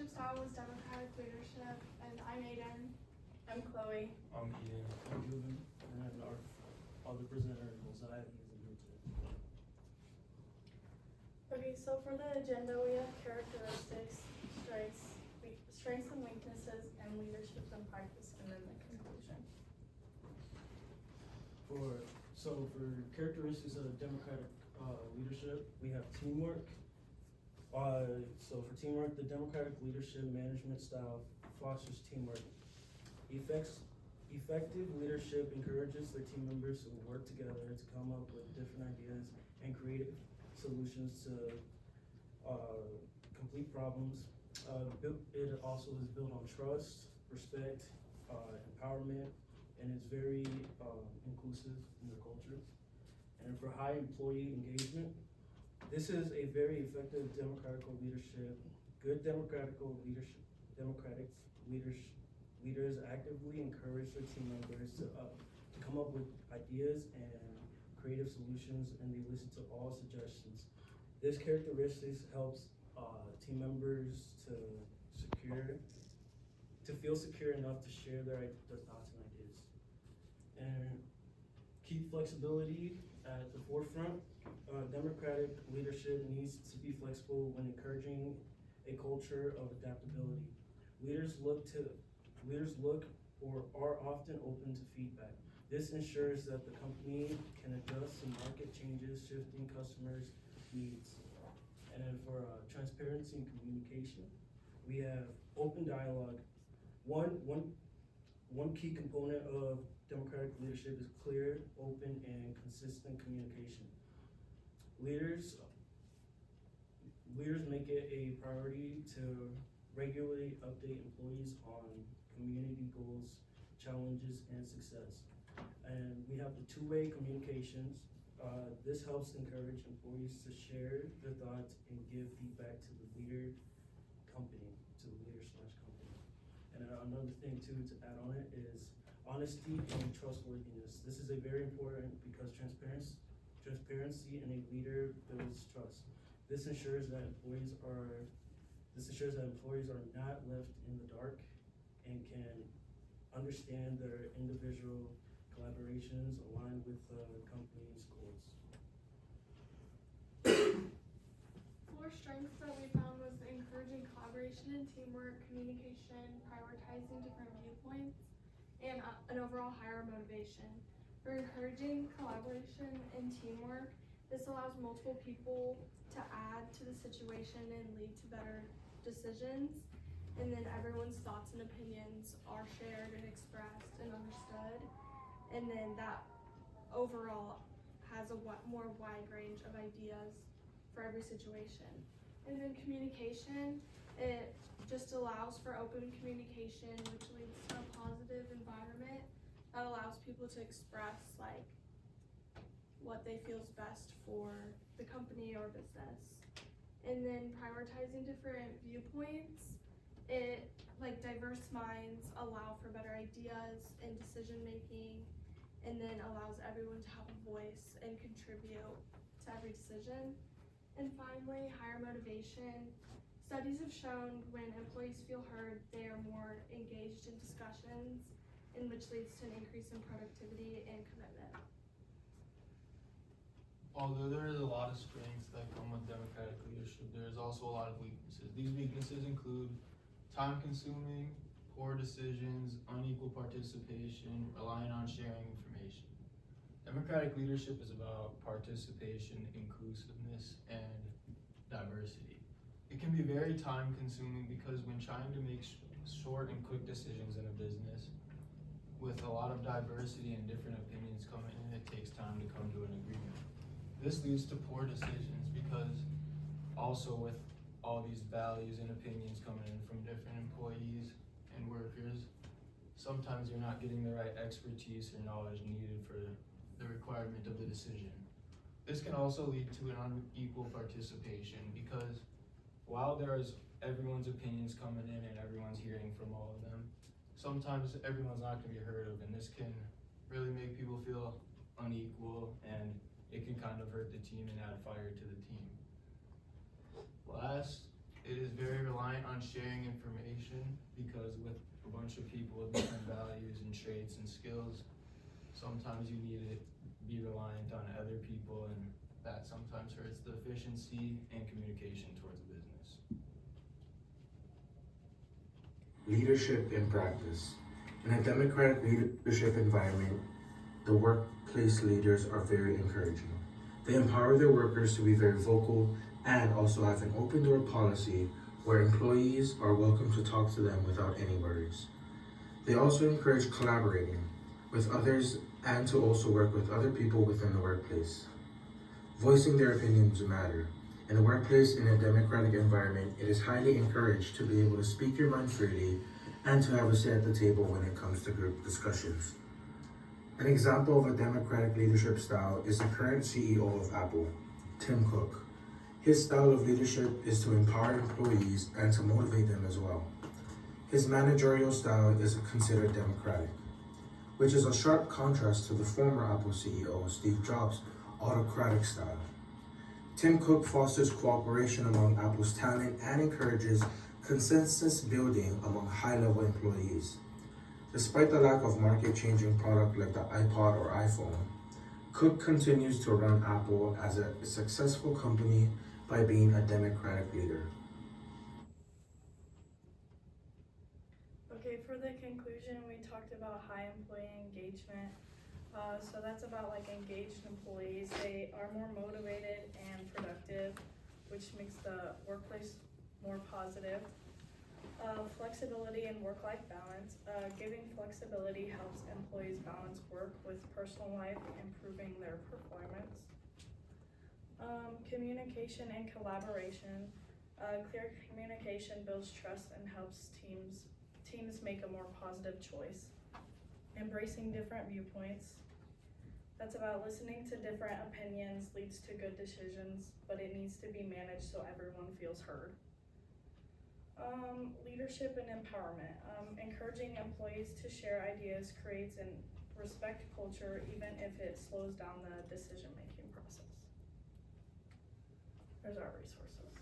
leadership style was democratic leadership, and I'm Aiden. I'm Chloe. I'm Ian. I'm Juven, and our other presenter, Mosiah, he isn't here today. Okay, so for the agenda, we have characteristics, strengths and weaknesses, and leadership and practice, and then the conclusion. For characteristics of democratic leadership, we have teamwork. So for teamwork, the democratic leadership management style fosters teamwork. Effective leadership encourages their team members to work together to come up with different ideas and creative solutions to complete problems. It also is built on trust, respect, empowerment, and it's very inclusive in the culture. And for high employee engagement, this is a very effective democratic leadership. Good democratic leaders actively encourage their team members to come up with ideas and creative solutions, and they listen to all suggestions. This characteristics helps team members to feel secure enough to share their thoughts and ideas. And keep flexibility at the forefront. Democratic leadership needs to be flexible when encouraging a culture of adaptability. Leaders look or are often open to feedback. This ensures that the company can adjust to market changes, shifting customers' needs. And then for transparency and communication, we have open dialogue. One key component of democratic leadership is clear, open, and consistent communication. Leaders make it a priority to regularly update employees on community goals, challenges, and success. And we have the two-way communications. This helps encourage employees to share their thoughts and give feedback to the leader/company. And another thing too to add on it is honesty and trustworthiness. This is a very important because transparency in a leader builds trust. This ensures that employees are not left in the dark and can understand their individual collaborations aligned with the company's goals. 4 strengths that we found was encouraging collaboration and teamwork, communication, prioritizing different viewpoints, and an overall higher motivation. For encouraging collaboration and teamwork, this allows multiple people to add to the situation and lead to better decisions. And then everyone's thoughts and opinions are shared and expressed and understood. And then that overall has a more wide range of ideas for every situation. And then communication, it just allows for open communication, which leads to a positive environment that allows people to express like what they feel is best for the company or business. And then prioritizing different viewpoints, it like diverse minds allow for better ideas and decision making, and then allows everyone to have a voice and contribute to every decision. And finally, higher motivation. Studies have shown when employees feel heard, they are more engaged in discussions, and which leads to an increase in productivity and commitment. Although there is a lot of strengths that come with democratic leadership, there is also a lot of weaknesses. These weaknesses include time-consuming, poor decisions, unequal participation, relying on sharing information. Democratic leadership is about participation, inclusiveness, and diversity. It can be very time-consuming because when trying to make short and quick decisions in a business, with a lot of diversity and different opinions coming in, it takes time to come to an agreement. This leads to poor decisions because also with all these values and opinions coming in from different employees and workers, sometimes you're not getting the right expertise or knowledge needed for the requirement of the decision. This can also lead to an unequal participation because while there's everyone's opinions coming in and everyone's hearing from all of them, sometimes everyone's not going to be heard of, and this can really make people feel unequal, and it can kind of hurt the team and add fire to the team. Last, it is very reliant reliant on sharing information, because with a bunch of people with different values and traits and skills, sometimes you need to be reliant on other people, and that sometimes hurts the efficiency and communication towards the business. Leadership in practice. In a democratic leadership environment, the workplace leaders are very encouraging. They empower their workers to be very vocal and also have an open door policy where employees are welcome to talk to them without any worries. They also encourage collaborating with others and to also work with other people within the workplace. Voicing their opinions matter. In a workplace, in a democratic environment, it is highly encouraged to be able to speak your mind freely and to have a say at the table when it comes to group discussions. An example of a democratic leadership style is the current CEO of Apple, Tim Cook. His style of leadership is to empower employees and to motivate them as well. His managerial style is considered democratic, which is a sharp contrast to the former Apple CEO, Steve Jobs' autocratic style. Tim Cook fosters cooperation among Apple's talent and encourages consensus building among high-level employees. Despite the lack of market-changing product like the iPod or iPhone, Cook continues to run Apple as a successful company by being a democratic leader. Okay, for the conclusion, we talked about high employee engagement. So that's about like engaged employees. They are more motivated and productive, which makes the workplace more positive. Flexibility and work-life balance. Giving flexibility helps employees balance work with personal life, improving their performance. Communication and collaboration. Clear communication builds trust and helps teams make a more positive choice. Embracing different viewpoints. That's about listening to different opinions leads to good decisions, but it needs to be managed so everyone feels heard. Leadership and empowerment. Encouraging employees to share ideas creates a respect culture, even if it slows down the decision-making process. There's our resources.